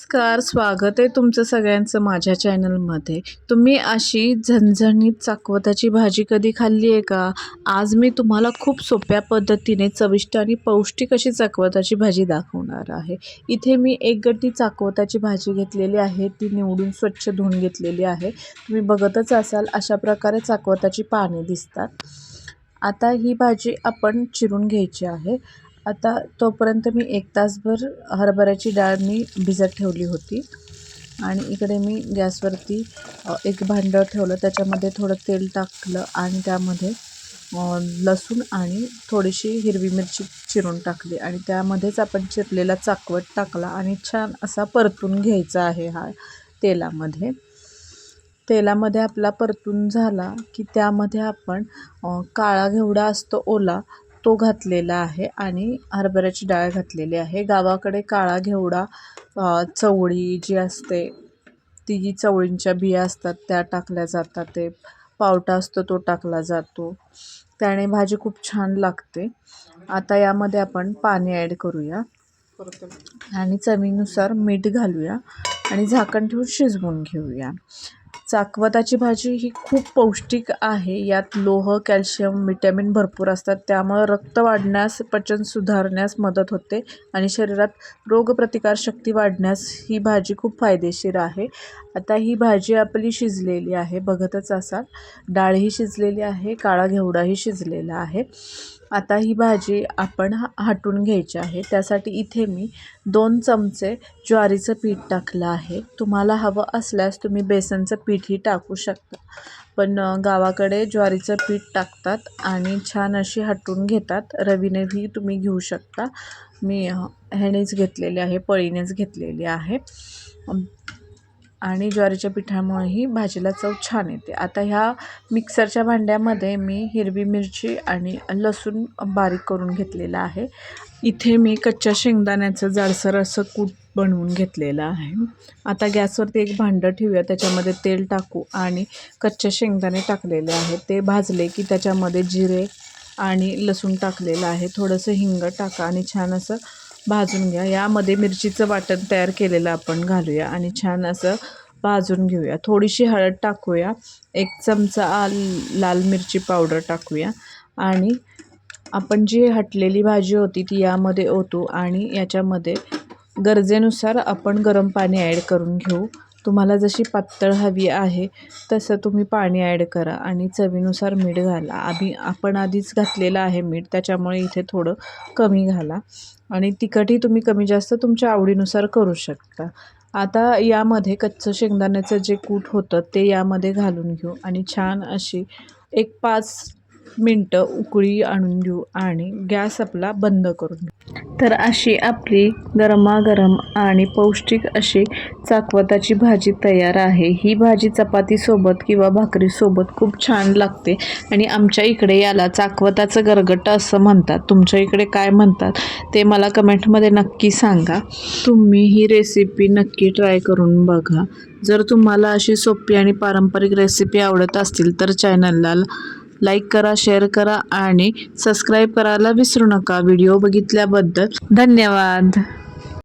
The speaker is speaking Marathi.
नमस्कार, स्वागत आहे तुमचं सगळ्यांचं माझ्या चॅनलमध्ये। तुम्ही अशी झणझणीत चाकवताची भाजी कधी खाल्ली आहे का? आज मी तुम्हाला खूप सोप्या पद्धतीने चविष्ट आणि पौष्टिक अशी चाकवताची भाजी दाखवणार आहे। इथे मी एक गड्डी चाकवताची भाजी घेतलेली आहे, ती निवडून स्वच्छ धुवून घेतलेली आहे। तुम्ही बघतच असाल अशा प्रकारे चाकवताची पाने दिसतात। आता ही भाजी आपण चिरून घ्यायची आहे। आता तोपर्यंत मी 1 तासभर हरभऱ्याची डाळ मी भिजत ठेवली होती आणि इकडे मी गॅसवरती एक भांडं ठेवलं, त्याच्यामध्ये थोडं तेल टाकलं आणि त्यामध्ये लसूण आणि थोडीशी हिरवी मिरची चिरून टाकली आणि त्यामध्येच आपण चिरलेला चाकवत टाकला आणि छान असा परतून घ्यायचा आहे। हा तेलामध्ये आपला परतून झाला की त्यामध्ये आपण काळा घेवडा असतो ओला, तो घातलेला आहे आणि हरभऱ्याची डाळ घातलेली आहे। गावाकडे काळा घेवडा, चवळी जी असते ती चवळींच्या बिया असतात त्या टाकल्या जातात, ते पावटा असतो तो टाकला जातो, त्याने भाजी खूप छान लागते। आता यामध्ये आपण पाणी ॲड करूया आणि चवीनुसार मीठ घालूया आणि झाकण ठेवून शिजवून घेऊया। चाकवताची भाजी ही खूप पौष्टिक आहे, यात लोह, कॅल्शियम, विटॅमिन भरपूर असतात, त्यामुळे रक्त वाढण्यास, पचन सुधारण्यास मदत होते आणि शरीरात रोगप्रतिकारशक्ती वाढण्यास ही भाजी खूप फायदेशीर आहे। आता ही भाजी आपली शिजलेली आहे, बघतच असाल, डाळही शिजलेली आहे, काळा घेवडाही शिजलेला आहे। आता ही भाजी आपण हटून घ्यायची आहे। त्यासाठी इथे मी 2 चमचे ज्वारीचं पीठ टाकलं आहे। तुम्हाला हवं असल्यास तुम्ही बेसनचं पीठही टाकू शकता, पण गावाकडे ज्वारीचं पीठ टाकतात आणि छान अशी हटून घेतात। रवीनेही तुम्ही घेऊ शकता, मी ह्यानेच घेतलेले आहे, पळीनेच घेतलेली आहे आणि ज्वारीच्या पिठामुळेही भाजीला चव छान येते। आता ह्या मिक्सरच्या भांड्यामध्ये मी हिरवी मिरची आणि लसूण बारीक करून घेतलेला आहे। इथे मी कच्च्या शेंगदाण्याचं जाडसर असं कूट बनवून घेतलेलं आहे। आता गॅसवरती एक भांडं ठेवूया, त्याच्यामध्ये तेल टाकू आणि कच्चे शेंगदाणे टाकलेले आहेत, ते भाजले की त्याच्यामध्ये जिरे आणि लसूण टाकलेलं आहे, थोडंसं हिंग टाका आणि छान असं भाजून घ्या। यामध्ये मिरचीचं वाटण तयार केलेलं आपण घालूया आणि छान असं भाजून घेऊया। थोडीशी हळद टाकूया, 1 चमचा लाल मिरची पावडर टाकूया आणि आपण जी हटलेली भाजी होती ती यामध्ये ओतू आणि याच्यामध्ये गरजेनुसार आपण गरम पाणी ॲड करून घेऊ। तुम्हाला जशी पातळ हवी आहे तसं तुम्ही पाणी ॲड करा आणि चवीनुसार मीठ घाला। आपण आधीच घातलेलं आहे मीठ, त्याच्यामुळे इथे थोडं कमी घाला आणि तिखटही तुम्ही कमी जास्त तुमच्या आवडीनुसार करू शकता। आता यामध्ये कच्चं शेंगदाण्याचं जे कूट होतं ते यामध्ये घालून घेऊ आणि छान अशी 1-5 मिनटं उकळी आणून घेऊ आणि गॅस आपला बंद करून घेऊ। तर अशी आपली गरमागरम आणि पौष्टिक अशी चाकवताची भाजी तयार आहे। ही भाजी चपातीसोबत किंवा भाकरीसोबत खूप छान लागते आणि आमच्या इकडे याला चाकवताचं गरगटं असं म्हणतात। तुमच्या इकडे काय म्हणतात ते मला कमेंटमध्ये नक्की सांगा। तुम्ही ही रेसिपी नक्की ट्राय करून बघा। जर तुम्हाला अशी सोपी आणि पारंपरिक रेसिपी आवडत असतील तर चॅनलला लाईक करा, शेअर करा आणि सबस्क्राईब करायला विसरू नका। व्हिडिओ बघितल्याबद्दल धन्यवाद।